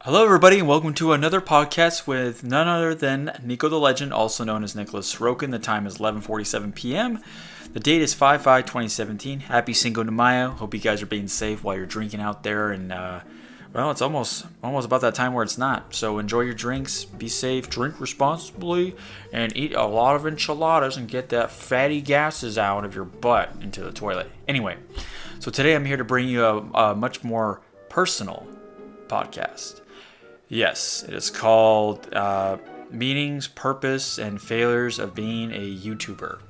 Hello, everybody, and welcome to another podcast with none other than NikoTheLegend, also known as Nicholas Sorokin. The time is 11:47 p.m. The date is 5/5/2017. Happy Cinco de Mayo. Hope you guys are being safe while you're drinking out there. And well, it's almost about that time where it's not. So enjoy your drinks, be safe, drink responsibly, and eat a lot of enchiladas and get that fatty gases out of your butt into the toilet. Anyway, so today I'm here to bring you a much more personal podcast. Yes, it is called Meanings, Purpose, and Failures of Being a YouTuber.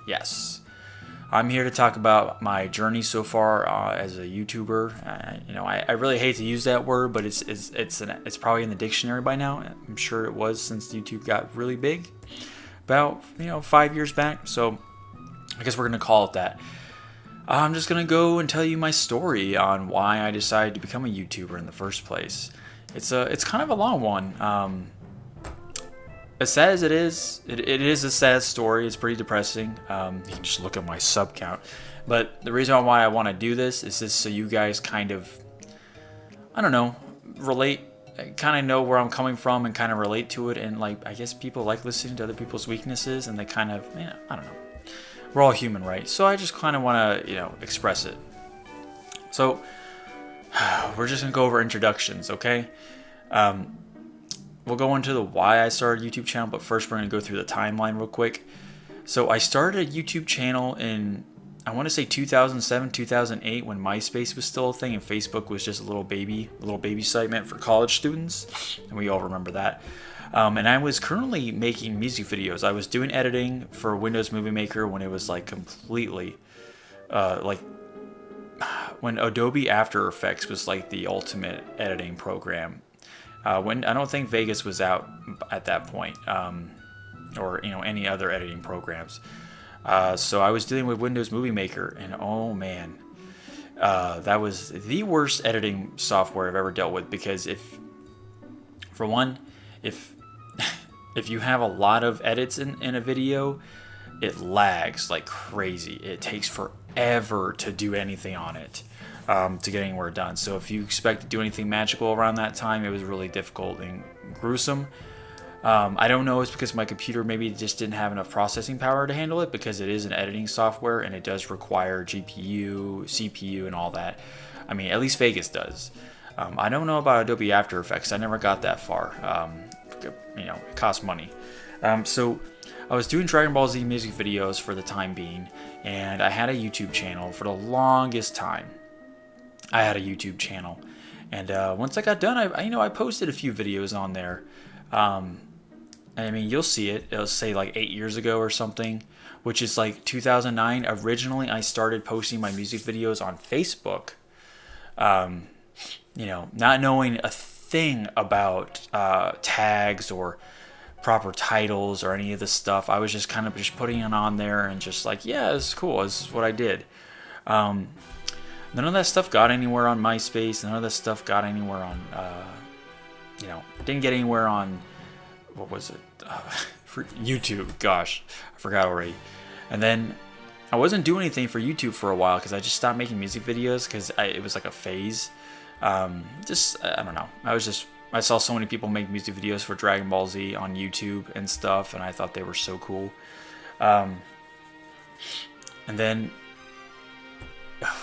Yes, I'm here to talk about my journey so far as a YouTuber. I really hate to use that word, but it's probably in the dictionary by now. I'm sure it was since YouTube got really big, about 5 years back. So I guess we're gonna call it that. I'm just gonna go and tell you my story on why I decided to become a YouTuber in the first place. It's kind of a long one. As sad as it is a sad story. It's pretty depressing. You can just look at my sub count. But the reason why I want to do this is just so you guys kind of, I don't know, relate, kind of know where I'm coming from and kind of relate to it. And I guess people like listening to other people's weaknesses, and they kind of, I don't know. We're all human, right? So I just kind of want to, express it. So we're just gonna go over introductions, okay? We'll go into the why I started a YouTube channel, but first we're gonna go through the timeline real quick. So I started a YouTube channel in, I want to say 2007, 2008, when MySpace was still a thing and Facebook was just a little baby site meant for college students, and we all remember that. And I was currently making music videos. I was doing editing for Windows Movie Maker when it was completely, when Adobe After Effects was the ultimate editing program. When I don't think Vegas was out at that point, or any other editing programs. So I was dealing with Windows Movie Maker, and oh man, that was the worst editing software I've ever dealt with, because if you have a lot of edits in a video, it lags like crazy. It takes forever to do anything on it, to get anywhere done. So if you expect to do anything magical around that time, it was really difficult and gruesome. I don't know, it's because my computer maybe just didn't have enough processing power to handle it, because it is an editing software and it does require GPU, CPU, and all that. I mean, at least Vegas does. I don't know about Adobe After Effects. I never got that far. It costs money. So I was doing Dragon Ball Z music videos for the time being, and I had a YouTube channel for the longest time. I had a YouTube channel, and once I got done, I posted a few videos on there. I mean, you'll see it. It'll say 8 years ago or something, which is 2009. Originally, I started posting my music videos on Facebook. Not knowing a thing about tags or proper titles or any of this stuff. I was just kind of putting it on there and just yeah, it's cool. This is what I did. None of that stuff got anywhere on MySpace. None of that stuff got anywhere on, didn't get anywhere on, what was it? For YouTube. Gosh, I forgot already. And then I wasn't doing anything for YouTube for a while, because I just stopped making music videos, because it was a phase. I don't know. I saw so many people make music videos for Dragon Ball Z on YouTube and stuff, and I thought they were so cool. And then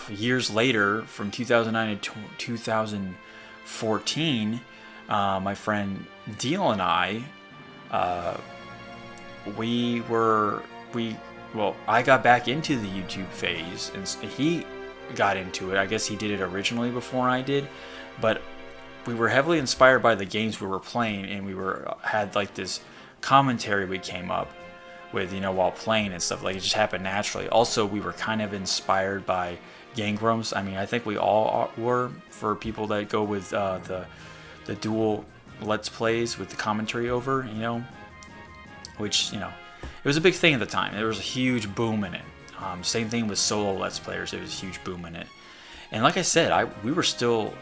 years later, from 2009 to 2014, my friend Deal and I, I got back into the YouTube phase, and he got into it. I guess he did it originally before I did, but we were heavily inspired by the games we were playing, and we had this commentary we came up with, while playing and stuff. It just happened naturally. Also, we were kind of inspired by Game Grumps. I mean, I think we all were, for people that go with the dual Let's Plays with the commentary over, which, it was a big thing at the time. There was a huge boom in it. Same thing with solo Let's Players. There was a huge boom in it. And like I said, we were still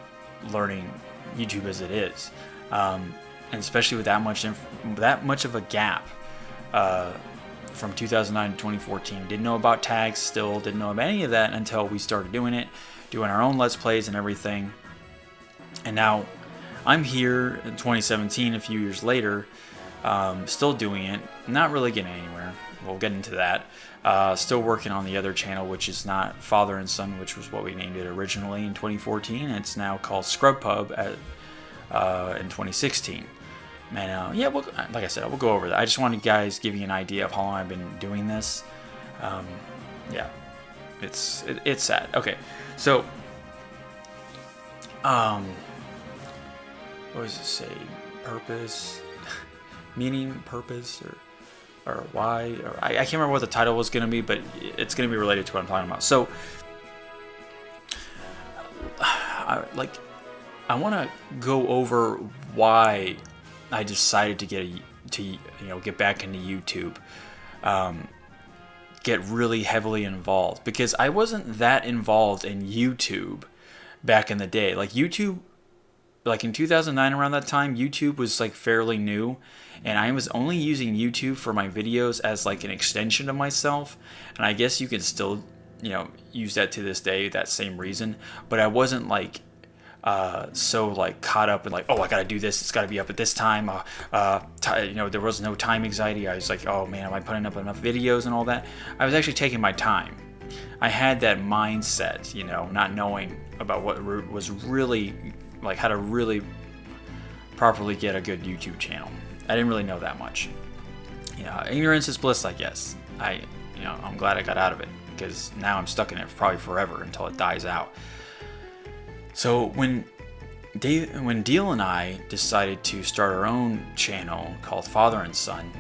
learning YouTube as it is, and especially with that much of a gap from 2009 to 2014. Didn't know about tags, still didn't know about any of that until we started doing our own Let's Plays and everything. And now I'm here in 2017, a few years later, still doing it, not really getting anywhere. We'll get into that. Still working on the other channel, which is not Father and Son, which was what we named it originally in 2014. It's now called Scrub Pub in 2016. And yeah, like I said, we'll go over that. I just wanted to guys give you an idea of how long I've been doing this. Yeah, it's sad. Okay, so what does it say? Purpose, meaning, purpose, or why? Or I can't remember what the title was going to be, but it's going to be related to what I'm talking about. So, I want to go over why I decided to get back into YouTube, get really heavily involved, because I wasn't that involved in YouTube back in the day. Like YouTube, like in 2009, around that time, YouTube was like fairly new, and I was only using YouTube for my videos as like an extension of myself. And I guess you can still, use that to this day, that same reason. But I wasn't like so like caught up in like, oh, I gotta do this, it's gotta be up at this time. There was no time anxiety. I was like, oh man, am I putting up enough videos and all that? I was actually taking my time. I had that mindset, not knowing about what was really like how to really properly get a good YouTube channel. I didn't really know that much. Ignorance is bliss, I guess. I'm glad I got out of it, because now I'm stuck in it probably forever until it dies out. So when Deal and I decided to start our own channel called Father and Son,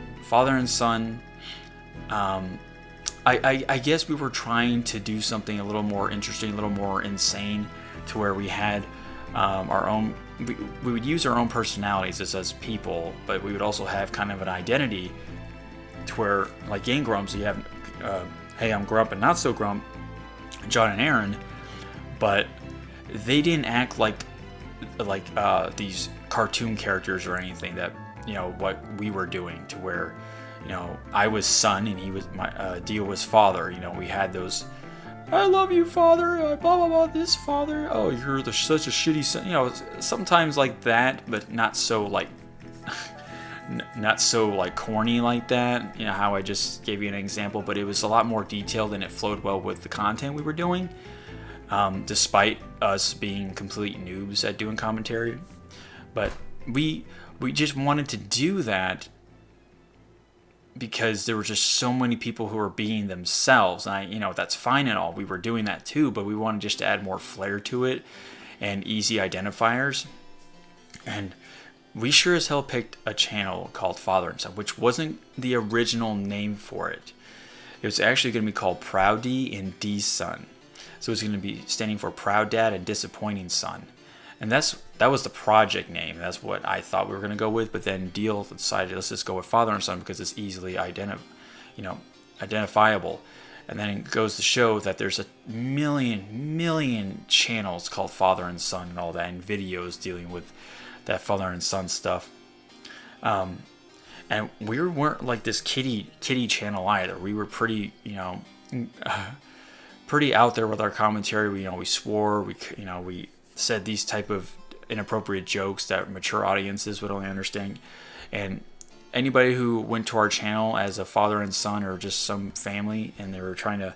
I guess we were trying to do something a little more interesting, a little more insane, to where we had our own. We would use our own personalities as people, but we would also have kind of an identity, to where, like Game Grumps, you have, hey, I'm Grump and Not So Grump, John and Aaron, but they didn't act like these cartoon characters or anything that what we were doing, to where I was son and he was Deal was father. We had those, I love you, father, blah blah blah, this father, oh, you're such a shitty son, sometimes like that, but not so like not so like corny like that, how I just gave you an example. But it was a lot more detailed, and it flowed well with the content we were doing, despite us being complete noobs at doing commentary. But we just wanted to do that because there were just so many people who were being themselves. And that's fine and all. We were doing that too, but we wanted just to add more flair to it and easy identifiers. And we sure as hell picked a channel called Father and Son, which wasn't the original name for it. It was actually going to be called Proud D and D Son. So it's going to be standing for Proud Dad and Disappointing Son. And that was the project name. That's what I thought we were going to go with. But then Deal decided, let's just go with Father and Son, because it's easily identifiable. And then it goes to show that there's a million channels called Father and Son and all that, and videos dealing with that father and son stuff. And we weren't like this kiddie channel either. We were pretty, pretty out there with our commentary. We swore, we said these type of inappropriate jokes that mature audiences would only understand. And anybody who went to our channel as a father and son, or just some family, and they were trying to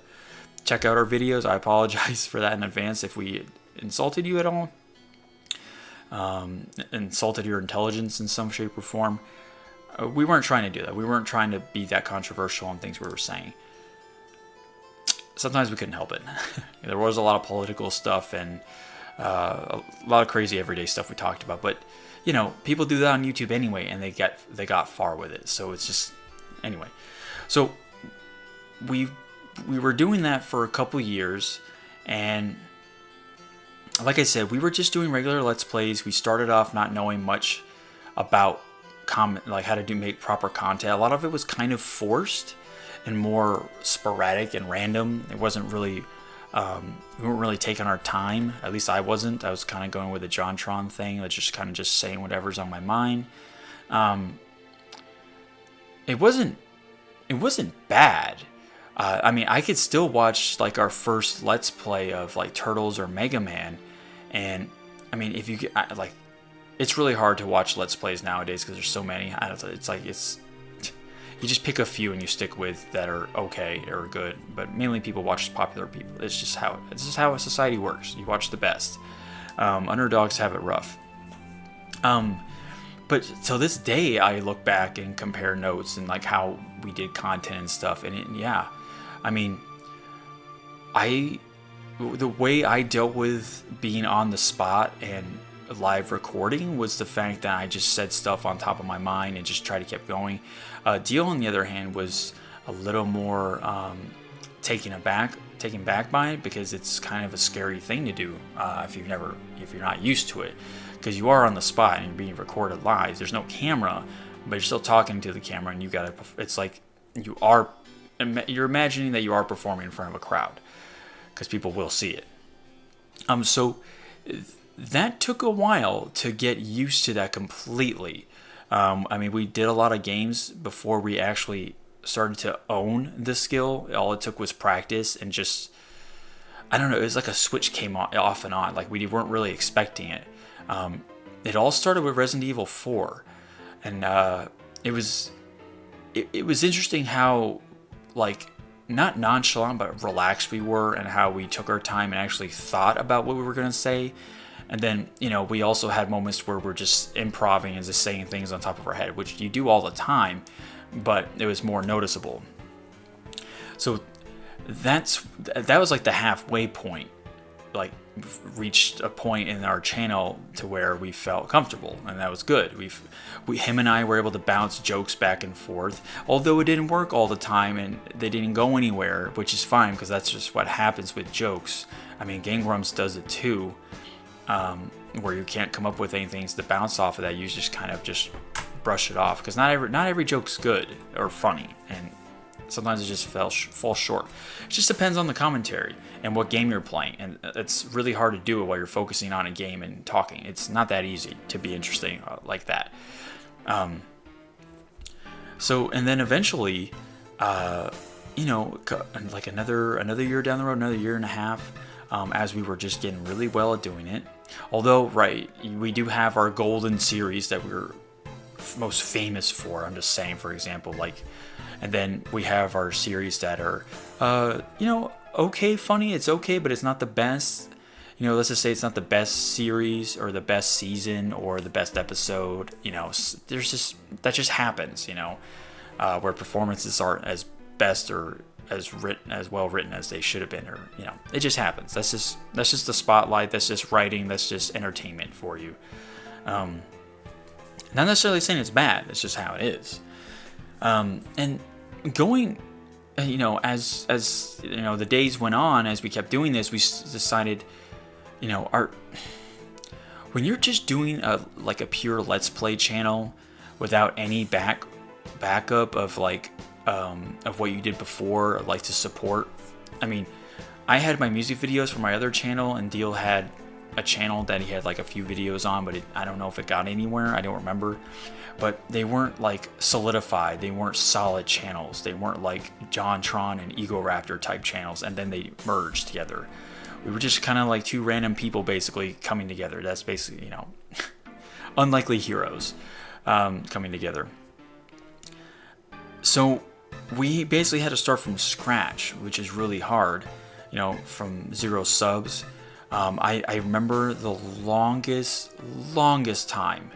check out our videos, I apologize for that in advance if we insulted you at all. Insulted your intelligence in some shape or form. We weren't trying to do that. We weren't trying to be that controversial on things we were saying. Sometimes we couldn't help it. There was a lot of political stuff and a lot of crazy everyday stuff we talked about, but people do that on YouTube anyway, and they got far with it. So it's just, anyway. So we were doing that for a couple years, and like I said, we were just doing regular Let's Plays. We started off not knowing much about how to make proper content. A lot of it was kind of forced and more sporadic and random. It wasn't really, we weren't really taking our time. At least I wasn't. I was kind of going with the JonTron thing, like just kind of just saying whatever's on my mind. It wasn't bad. I could still watch like our first Let's Play of like Turtles or Mega Man, and if you get like, it's really hard to watch Let's Plays nowadays because there's so many. I don't know, you just pick a few and you stick with that are okay or good. But mainly people watch popular people. It's just how a society works. You watch the best. Underdogs have it rough. But so this day, I look back and compare notes and like how we did content and stuff. And I mean, the way I dealt with being on the spot and live recording was the fact that I just said stuff on top of my mind and just tried to keep going. Deal, on the other hand, was a little more taken back by it, because it's kind of a scary thing to do if you're not used to it, because you are on the spot and you're being recorded live. There's no camera, but you're still talking to the camera, and it's like you're imagining that you are performing in front of a crowd, because people will see it. So that took a while to get used to that completely. I mean, we did a lot of games before we actually started to own the skill. All it took was practice and just, I don't know, it was like a switch came off and on. Like, we weren't really expecting it. It all started with Resident Evil 4. And it was interesting how, like, not nonchalant, but relaxed we were, and how we took our time and actually thought about what we were going to say. And then, we also had moments where we're just improvising and just saying things on top of our head, which you do all the time, but it was more noticeable. So that was like the halfway point, like reached a point in our channel to where we felt comfortable, and that was good. Him and I were able to bounce jokes back and forth, although it didn't work all the time and they didn't go anywhere, which is fine, because that's just what happens with jokes. I mean, Game Grumps does it too. Where you can't come up with anything to bounce off of that, you just kind of just brush it off, because not every joke's good or funny, and sometimes it just falls short. It just depends on the commentary and what game you're playing, and it's really hard to do it while you're focusing on a game and talking. It's not that easy to be interesting like that. So, and then eventually, like another year down the road, another year and a half, as we were just getting really well at doing it. Although, right, we do have our golden series that we're most famous for. I'm just saying, for example, like, and then we have our series that are, okay, funny. It's okay, but it's not the best. Let's just say it's not the best series or the best season or the best episode. That just happens. Where performances aren't as best or as well written as they should have been, or it just happens. That's just the spotlight. That's just writing. That's just entertainment for you. Not necessarily saying it's bad. It's just how it is. And going, as the days went on, as we kept doing this, we decided, when you're just doing a pure Let's Play channel without any backup of of what you did before, like to support. I mean, I had my music videos for my other channel, and Deal had a channel that he had like a few videos on, but I don't know if it got anywhere. I don't remember. But they weren't like solidified. They weren't solid channels. They weren't like JonTron and Ego Raptor type channels, and then they merged together. We were just kind of like two random people basically coming together. That's basically, unlikely heroes coming together. So we basically had to start from scratch, which is really hard, from 0 subs. I remember the longest time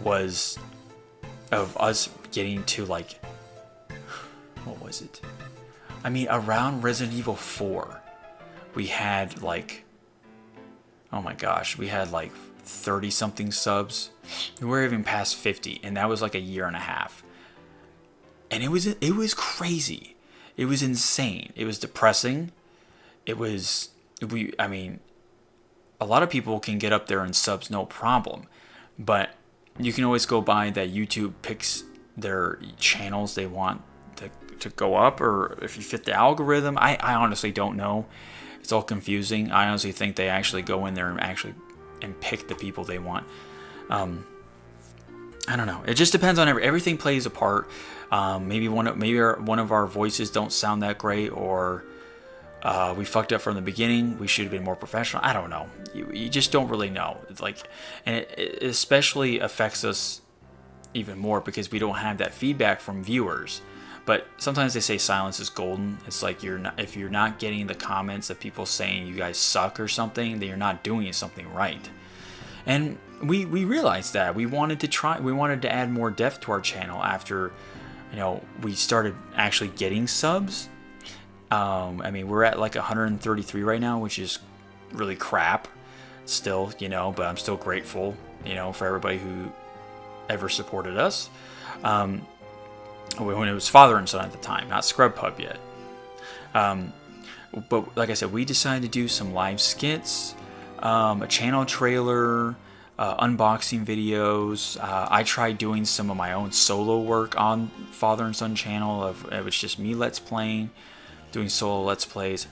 was of us getting to what was it? I mean, around Resident Evil 4, we had oh my gosh, we had 30 something subs. We were even past 50, and that was like a year and a half. And it was crazy. It was insane. It was depressing. A lot of people can get up there in subs no problem, but you can always go by that YouTube picks their channels they want to go up, or if you fit the algorithm. I honestly don't know. It's all confusing. I honestly think they actually go in there and pick the people they want. I don't know. It just depends on everything plays a part. Maybe one of our voices don't sound that great, or We fucked up from the beginning. We should have been more professional. I don't know. You just don't really know. It's like, and it especially affects us even more because we don't have that feedback from viewers. But sometimes they say silence is golden. It's like if you're not getting the comments of people saying you guys suck or something, then you're not doing something right. And we realized that we wanted to add more depth to our channel after, we started actually getting subs. I mean, we're at like 133 right now, which is really crap still, but I'm still grateful, for everybody who ever supported us. When it was Father and Son at the time, not Scrub Pub yet. But like I said, we decided to do some live skits, a channel trailer, unboxing videos. I tried doing some of my own solo work on Father and Son channel. It was just me let's playing, doing solo let's plays.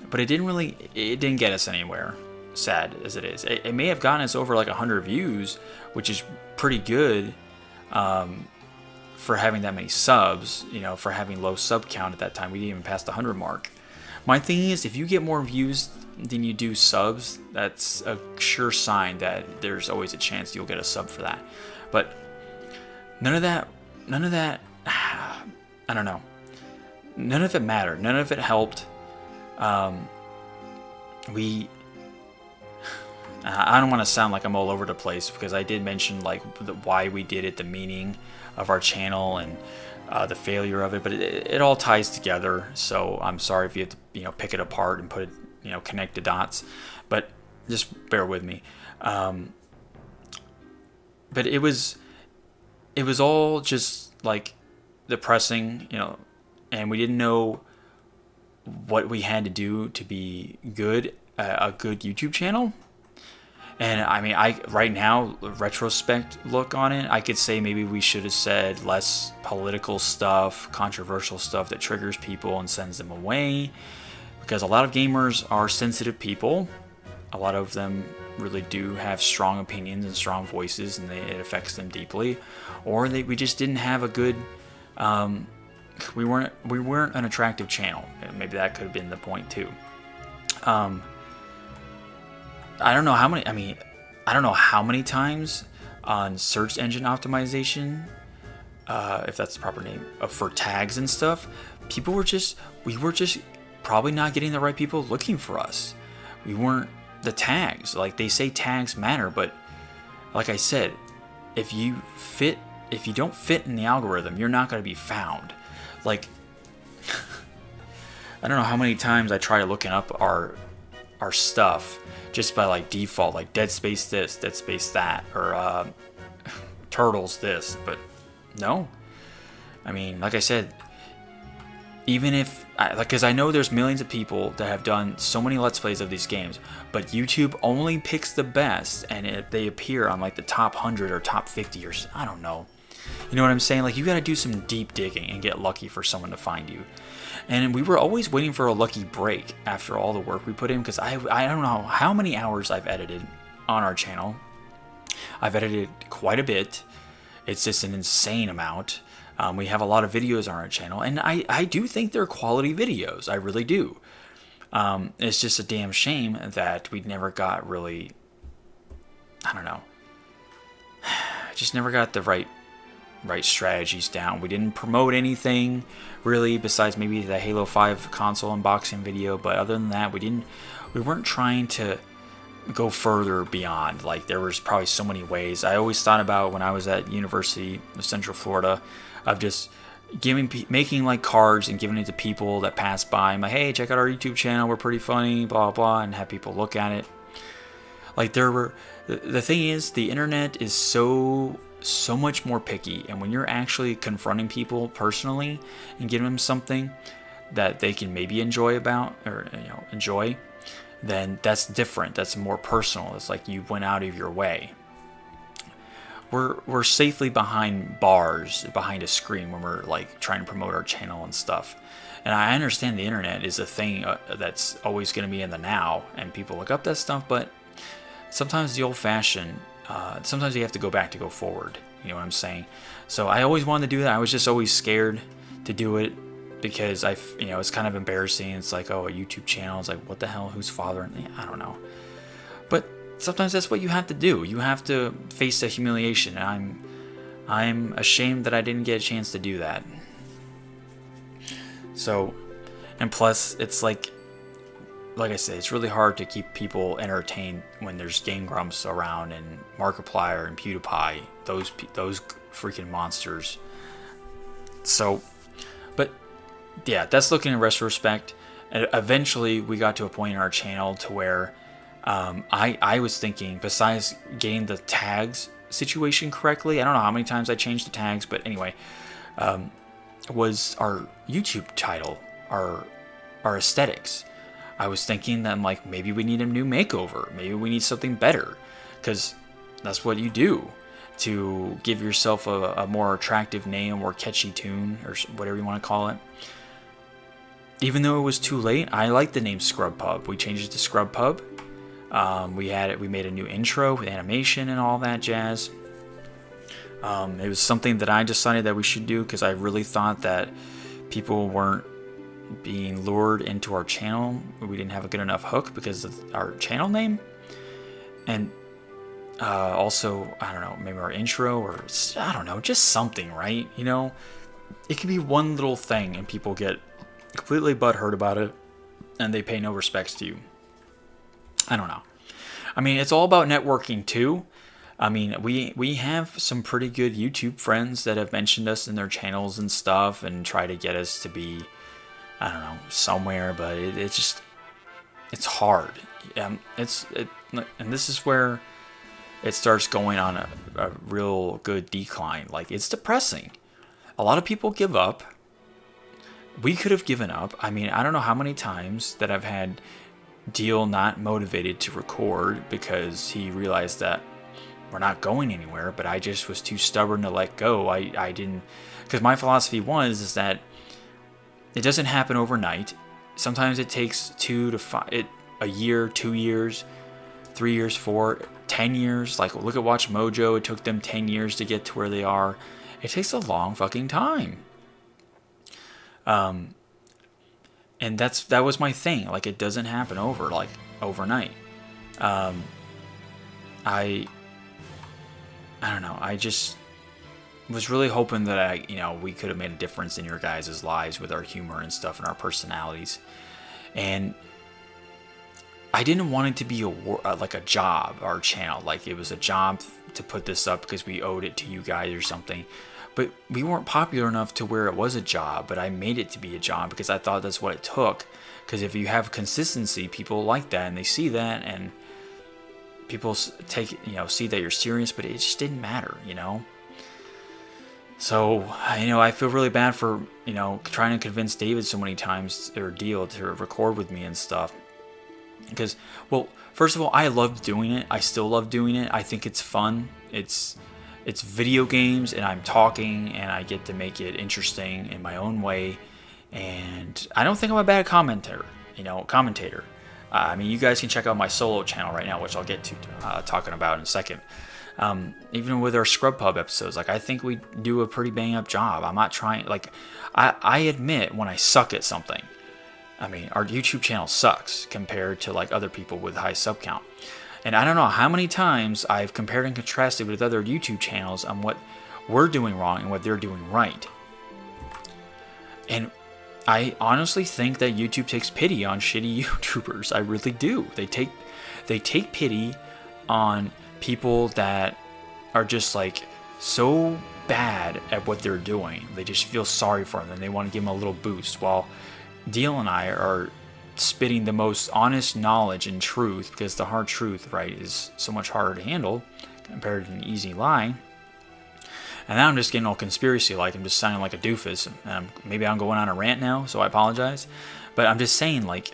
But it didn't get us anywhere, sad as it is. It may have gotten us over like 100 views, which is pretty good. For having that many subs, for having low sub count at that time. We didn't even pass the 100 mark. My thing is, if you get more views than you do subs, that's a sure sign that there's always a chance you'll get a sub for that. But none of that, I don't know. None of it mattered. None of it helped. I don't want to sound like I'm all over the place because I did mention like why we did it, the meaning of our channel, and the failure of it, but it all ties together. So I'm sorry if you have to pick it apart and put it, connect the dots, but just bear with me. But it was all just like depressing, and we didn't know what we had to do to be good, a good YouTube channel. And I mean, right now, retrospect look on it, I could say maybe we should have said less political stuff, controversial stuff that triggers people and sends them away. Because a lot of gamers are sensitive people. A lot of them really do have strong opinions and strong voices, and it affects them deeply. Or we just didn't have a good, we weren't an attractive channel. Maybe that could have been the point too. I don't know how many times on search engine optimization, if that's the proper name, for tags and stuff, we were just probably not getting the right people looking for us. We weren't the tags. Like they say tags matter, but like I said, if you don't fit in the algorithm, you're not going to be found. Like, I don't know how many times I try looking up our stuff just by like default, like Dead Space this, Dead Space that, or Turtles this, but no. I mean, like I said, even if, because I know there's millions of people that have done so many Let's Plays of these games, but YouTube only picks the best, and they appear on like the top 100 or top 50 or I don't know. You know what I'm saying? Like, you got to do some deep digging and get lucky for someone to find you. And we were always waiting for a lucky break after all the work we put in, because I don't know how many hours I've edited on our channel. I've edited quite a bit. It's just an insane amount. We have a lot of videos on our channel, and I do think they're quality videos. I really do. It's just a damn shame that we never got really, I don't know, just never got the right strategies down. We didn't promote anything really besides maybe the Halo 5 console unboxing video, but other than that, we weren't trying to go further beyond. Like, there was probably so many ways. I always thought about when I was at University of Central Florida of just making like cards and giving it to people that pass by. I'm like, hey, check out our YouTube channel, we're pretty funny, blah blah, and have people look at it. Like, the thing is, the internet is so much more picky, and when you're actually confronting people personally and giving them something that they can maybe enjoy, then that's different. That's more personal. It's like you went out of your way. We're safely behind bars, behind a screen when we're like trying to promote our channel and stuff. And I understand the internet is a thing that's always going to be in the now, and people look up that stuff, but sometimes the old-fashioned, sometimes you have to go back to go forward. You know what I'm saying? So I always wanted to do that. I was just always scared to do it because it's kind of embarrassing. It's like, oh, a YouTube channel. It's like, what the hell? Who's father? I don't know. But sometimes that's what you have to do. You have to face the humiliation. And I'm ashamed that I didn't get a chance to do that. So, and plus, it's like I said, it's really hard to keep people entertained when there's Game Grumps around and Markiplier and PewDiePie, those freaking monsters. So, but yeah, that's looking in retrospect. And eventually, we got to a point in our channel to where I was thinking, besides getting the tags situation correctly, I don't know how many times I changed the tags, but anyway, was our YouTube title, our aesthetics. I was thinking that like maybe we need a new makeover, maybe we need something better, because that's what you do to give yourself a more attractive name, a more catchy tune, or whatever you want to call it. Even though it was too late, I like the name Scrub Pub. We changed it to Scrub Pub. We made a new intro with animation and all that jazz. It was something that I decided that we should do because I really thought that people weren't being lured into our channel. We didn't have a good enough hook because of our channel name. And also, I don't know, maybe our intro, or I don't know, just something, right? It could be one little thing and people get completely butthurt about it and they pay no respects to you. I don't know. I mean, it's all about networking too. I mean, we have some pretty good YouTube friends that have mentioned us in their channels and stuff and try to get us to be, I don't know, somewhere, but it's hard. And this is where it starts going on a real good decline. Like, it's depressing. A lot of people give up. We could have given up. I mean, I don't know how many times that I've had Deal not motivated to record because he realized that we're not going anywhere, but I just was too stubborn to let go. I didn't, because my philosophy is that it doesn't happen overnight. Sometimes it takes a year, 2 years, 3 years, 4, 10 years. Like, look at Watch Mojo. It took them 10 years to get to where they are. It takes a long fucking time. And that was my thing. Like, it doesn't happen overnight. I don't know. I just was really hoping that we could have made a difference in your guys' lives with our humor and stuff and our personalities. And I didn't want it to be like a job, our channel. Like, it was a job to put this up because we owed it to you guys or something. But we weren't popular enough to where it was a job, but I made it to be a job because I thought that's what it took. Because if you have consistency, people like that and they see that, and people see that you're serious, but it just didn't matter, So, I feel really bad for, trying to convince David so many times, or Deal, to record with me and stuff. Because, well, first of all, I loved doing it. I still love doing it. I think it's fun. It's video games, and I'm talking, and I get to make it interesting in my own way. And I don't think I'm a bad commentator. I mean, you guys can check out my solo channel right now, which I'll get to talking about in a second. Even with our Scrub Pub episodes, like, I think we do a pretty bang up job. I'm not trying, like, I admit when I suck at something. I mean, our YouTube channel sucks compared to like other people with high sub count. And I don't know how many times I've compared and contrasted with other YouTube channels on what we're doing wrong and what they're doing right. And I honestly think that YouTube takes pity on shitty YouTubers. I really do. They take pity on people that are just like so bad at what they're doing. They just feel sorry for them and they want to give them a little boost. While Deal and I are spitting the most honest knowledge and truth, because the hard truth, right, is so much harder to handle compared to an easy lie. And now I'm just getting all conspiracy-like. I'm just sounding like a doofus. Maybe I'm going on a rant now, so I apologize. But I'm just saying, like,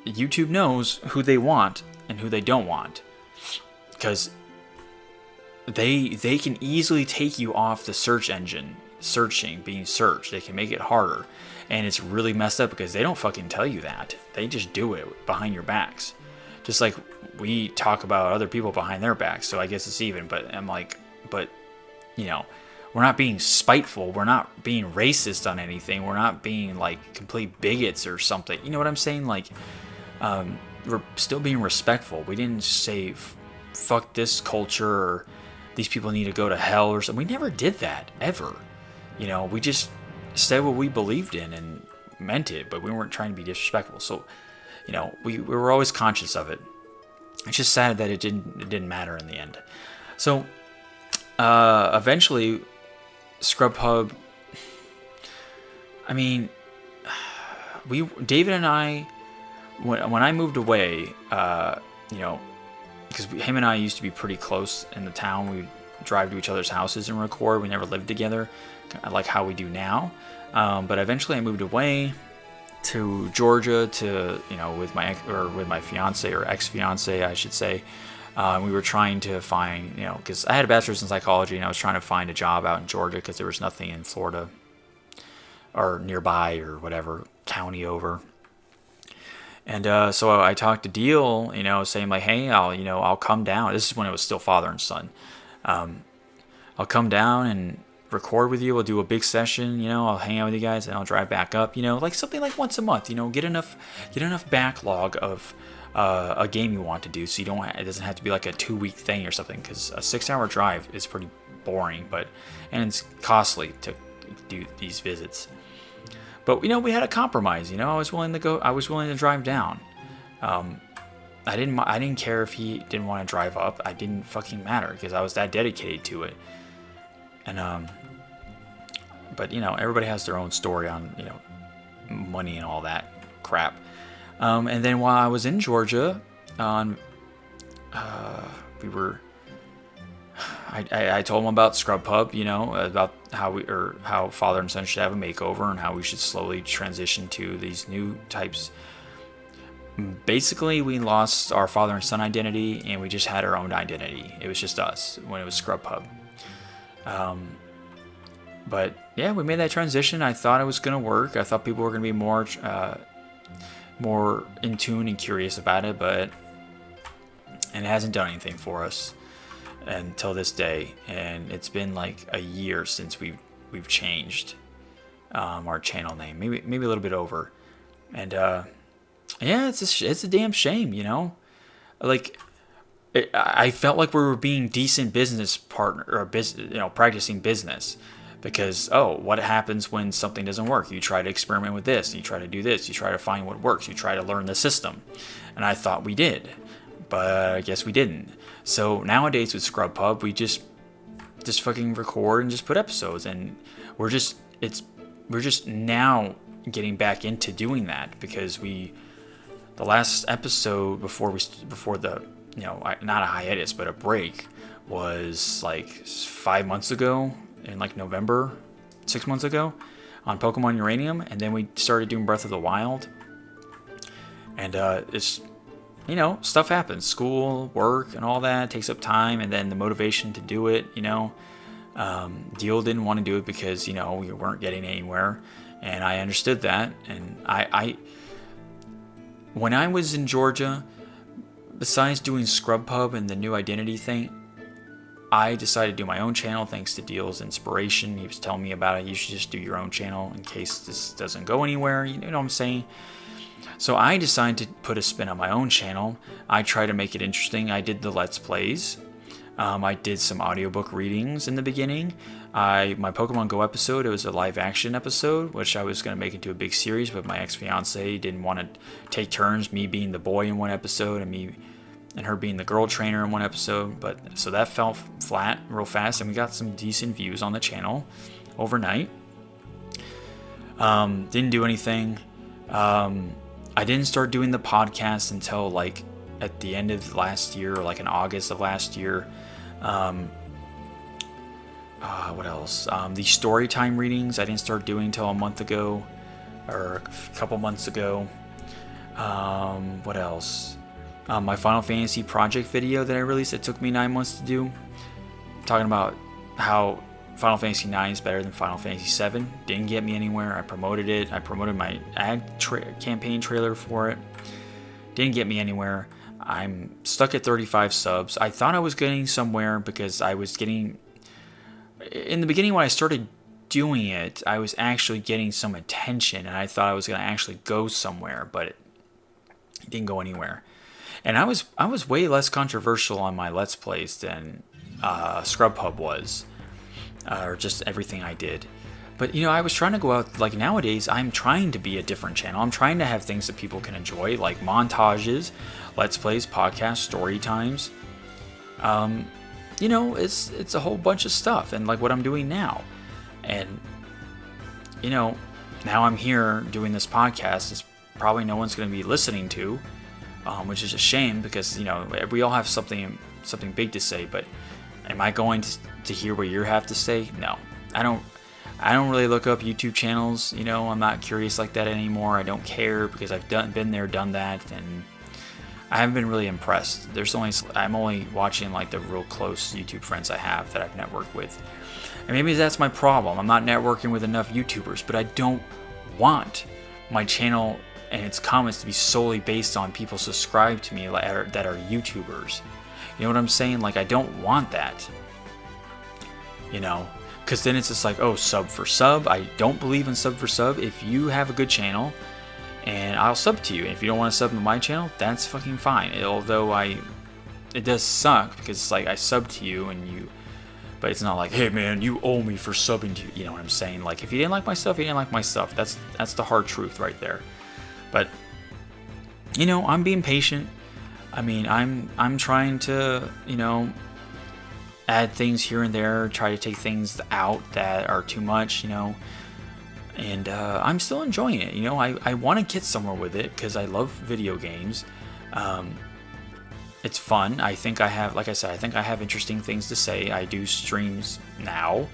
YouTube knows who they want and who they don't want. Because they can easily take you off the search engine, being searched. They can make it harder. And it's really messed up because they don't fucking tell you that. They just do it behind your backs. Just like we talk about other people behind their backs. So I guess it's even. But I'm like, we're not being spiteful. We're not being racist on anything. We're not being like complete bigots or something. You know what I'm saying? Like, we're still being respectful. We didn't say fuck this culture or these people need to go to hell or something. We never did that ever. You know, we just said what we believed in and meant it, but we weren't trying to be disrespectful. So, you know, we were always conscious of it. It's just sad that it didn't matter in the end. So, eventually, Scrub Pub. I mean, David and I, when I moved away, you know, because him and I used to be pretty close in the town. We'd drive to each other's houses and record. We never lived together, like how we do now. But eventually, I moved away to Georgia to, you know, with my fiance or ex-fiance, I should say. We were trying to find, you know, because I had a bachelor's in psychology and I was trying to find a job out in Georgia because there was nothing in Florida or nearby or whatever county over. And so I talked to Deal, you know, saying like, hey, I'll come down. This is when it was still father and son. I'll come down and record with you. We'll do a big session, you know, I'll hang out with you guys and I'll drive back up, you know, like something like once a month, you know, get enough backlog of a game you want to do, so it doesn't have to be like a 2-week thing or something, because a 6-hour drive is pretty boring, and it's costly to do these visits. But, you know, we had a compromise, you know, I was willing to drive down. I didn't care if he didn't want to drive up. I didn't fucking matter because I was that dedicated to it. And but you know, everybody has their own story on, you know, money and all that crap. And then while I was in Georgia, I told him about Scrub Pub, you know, about how father and son should have a makeover and how we should slowly transition to these new types. Basically, we lost our father and son identity and we just had our own identity. It was just us when it was Scrub Pub. But yeah, we made that transition. I thought it was going to work. I thought people were going to be more in tune and curious about it, and it hasn't done anything for us until this day. And it's been like a year since we've changed our channel name, maybe a little bit over. And yeah, it's a damn shame, you know. Like, I felt like we were being decent business partner or business, you know, practicing business. Because, what happens when something doesn't work? You try to experiment with this, you try to do this, you try to find what works, you try to learn the system. And I thought we did, but I guess we didn't. So nowadays with Scrub Pub, we just fucking record and just put episodes, and we're just now getting back into doing that because the last episode before the, you know, not a hiatus but a break was like 5 months ago. In like November, 6 months ago, on Pokemon Uranium, and then we started doing Breath of the Wild. And it's, you know, stuff happens, school, work, and all that takes up time, and then the motivation to do it. You know, Deal didn't want to do it because, you know, we weren't getting anywhere, and I understood that. And I when I was in Georgia, besides doing Scrub Pub and the new identity thing, I decided to do my own channel thanks to Deal's inspiration. He was telling me about it. You should just do your own channel in case this doesn't go anywhere. You know what I'm saying? So I decided to put a spin on my own channel. I tried to make it interesting. I did the Let's Plays. I did some audiobook readings in the beginning. My Pokemon Go episode, it was a live action episode, which I was going to make into a big series, but my ex-fiance didn't want to take turns, me being the boy in one episode and her being the girl trainer in one episode. But so that fell flat real fast, and we got some decent views on the channel overnight. Didn't do anything. I didn't start doing the podcast until like at the end of last year, or like in August of last year. What else? The story time readings I didn't start doing until a month ago, or a couple months ago. What else? My Final Fantasy project video that I released, it took me 9 months to do. Talking about how Final Fantasy 9 is better than Final Fantasy 7. Didn't get me anywhere. I promoted it. I promoted my ad campaign trailer for it. Didn't get me anywhere. I'm stuck at 35 subs. I thought I was getting somewhere because I was getting in the beginning when I started doing it, I was actually getting some attention, and I thought I was going to actually go somewhere, but it didn't go anywhere. And I was way less controversial on my Let's Plays than ScrubPub was, or just everything I did. But, I was trying to go out, like nowadays, I'm trying to be a different channel. I'm trying to have things that people can enjoy, like montages, Let's Plays, podcasts, story times. It's a whole bunch of stuff, and like what I'm doing now. And, now I'm here doing this podcast. It's probably no one's going to be listening to, which is a shame because, we all have something big to say, but am I going to hear what you have to say? No, I don't really look up YouTube channels. I'm not curious like that anymore. I don't care because I've been there, done that, and I haven't been really impressed. I'm only watching like the real close YouTube friends I have that I've networked with. And maybe that's my problem. I'm not networking with enough YouTubers, but I don't want my channel and its comments to be solely based on people subscribed to me that are YouTubers. You know what I'm saying? Like, I don't want that. Because then it's just like, oh, sub for sub. I don't believe in sub for sub. If you have a good channel, and I'll sub to you. And if you don't want to sub to my channel, that's fucking fine. It does suck because it's like I sub to you but it's not like, hey man, you owe me for subbing to you. You know what I'm saying? Like, if you didn't like my stuff, you didn't like my stuff. That's the hard truth right there. But I'm being patient. I mean, I'm trying to add things here and there, try to take things out that are too much, and I'm still enjoying it. I want to get somewhere with it because I love video games. It's fun. I think I have interesting things to say. I do streams now.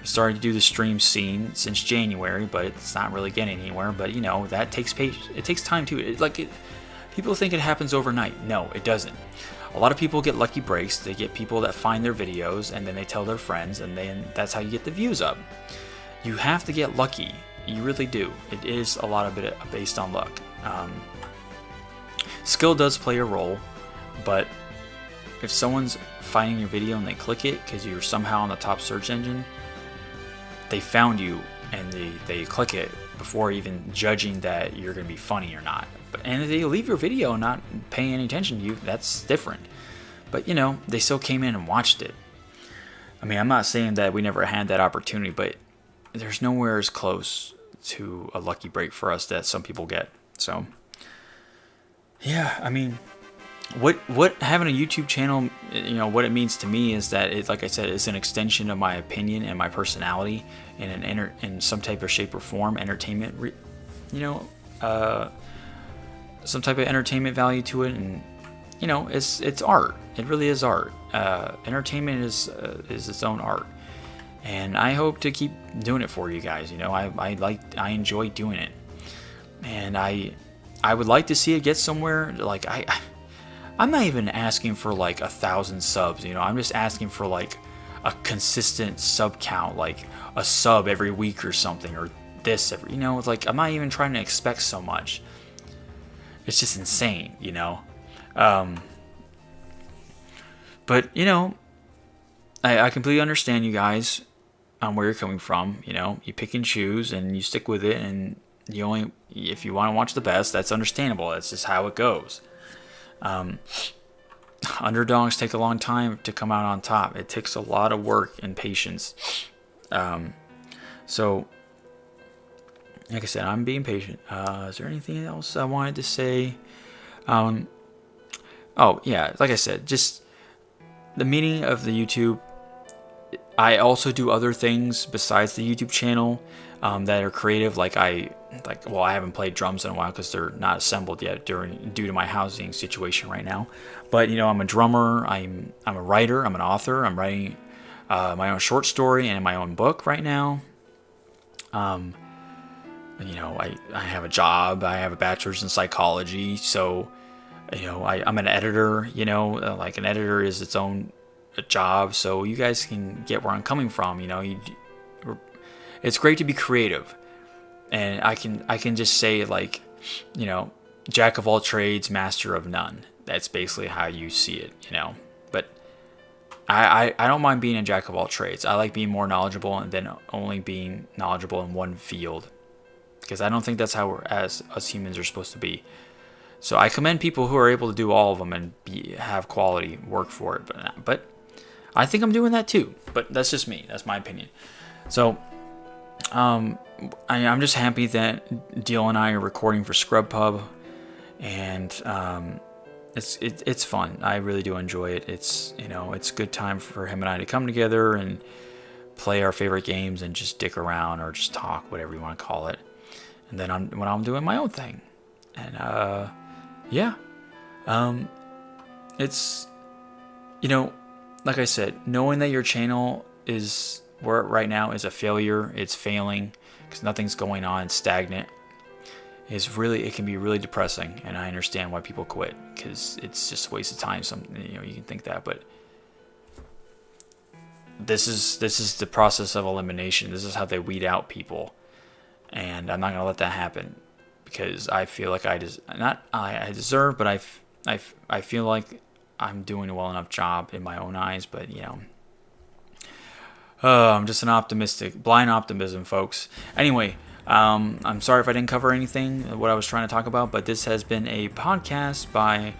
I started to do the stream scene since January, but it's not really getting anywhere. But that takes patience. It takes time too. People think it happens overnight. No, it doesn't. A lot of people get lucky breaks. They get people that find their videos and then they tell their friends, and then that's how you get the views up. You have to get lucky. You really do. It is a lot of it based on luck. Skill does play a role, but if someone's finding your video and they click it because you're somehow on the top search engine, they found you and they click it before even judging that you're going to be funny or not. And if they leave your video not paying any attention to you, that's different. But they still came in and watched it. I mean, I'm not saying that we never had that opportunity, but there's nowhere as close to a lucky break for us that some people get. So yeah, I mean, what having a YouTube channel, what it means to me is that it, like I said, it's an extension of my opinion and my personality in some type of shape or form, entertainment, some type of entertainment value to it, and it's art. It really is art. Entertainment is its own art, and I hope to keep doing it for you guys. I enjoy doing it, and I would like to see it get somewhere. Like I'm not even asking for like 1,000 subs. I'm just asking for like a consistent sub count, like a sub every week or something, or this every. It's like I'm not even trying to expect so much. It's just insane, But I completely understand you guys where you're coming from. You pick and choose and you stick with it, and if you want to watch the best, that's understandable. That's just how it goes. Underdogs take a long time to come out on top. It takes a lot of work and patience. So, like I said, I'm being patient. Is there anything else I wanted to say? Oh yeah, like I said, just the meaning of the YouTube. I also do other things besides the YouTube channel that are creative. I haven't played drums in a while because they're not assembled yet due to my housing situation right now. But I'm a drummer. I'm a writer. I'm an author. I'm writing my own short story and my own book right now. I have a job. I have a bachelor's in psychology. So, I'm an editor. Like an editor is its own job. So you guys can get where I'm coming from. It's great to be creative, and I can just say jack of all trades, master of none. That's basically how you see it. But I don't mind being a jack of all trades. I like being more knowledgeable and then only being knowledgeable in one field, because I don't think that's how us humans are supposed to be. So I commend people who are able to do all of them and have quality work for it. But I think I'm doing that too. But that's just me. That's my opinion. So I'm just happy that Deal and I are recording for Scrub Pub, and it's fun. I really do enjoy it. It's it's a good time for him and I to come together and play our favorite games and just dick around or just talk, whatever you want to call it. And then when I'm doing my own thing, and yeah, it's like I said, knowing that your channel is where right now is a failure, it's failing because nothing's going on, it's stagnant, it can be really depressing. And I understand why people quit, because it's just a waste of time. You can think that, but this is the process of elimination. This is how they weed out people, and I'm not gonna let that happen, because I feel like I deserve, but I feel like I'm doing a well enough job in my own eyes. But I'm just blind optimism, folks. Anyway, I'm sorry if I didn't cover anything what I was trying to talk about, but this has been a podcast by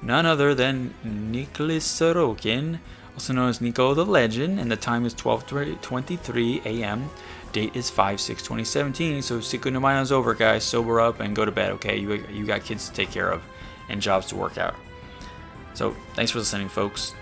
none other than NikoTheLegend, also known as NikoTheLegend, and the time is 12:23 a.m. Date is 5/6/2017. So Cinco de Mayo's over, guys. Sober up and go to bed, okay? You got kids to take care of and jobs to work out. So thanks for listening, folks.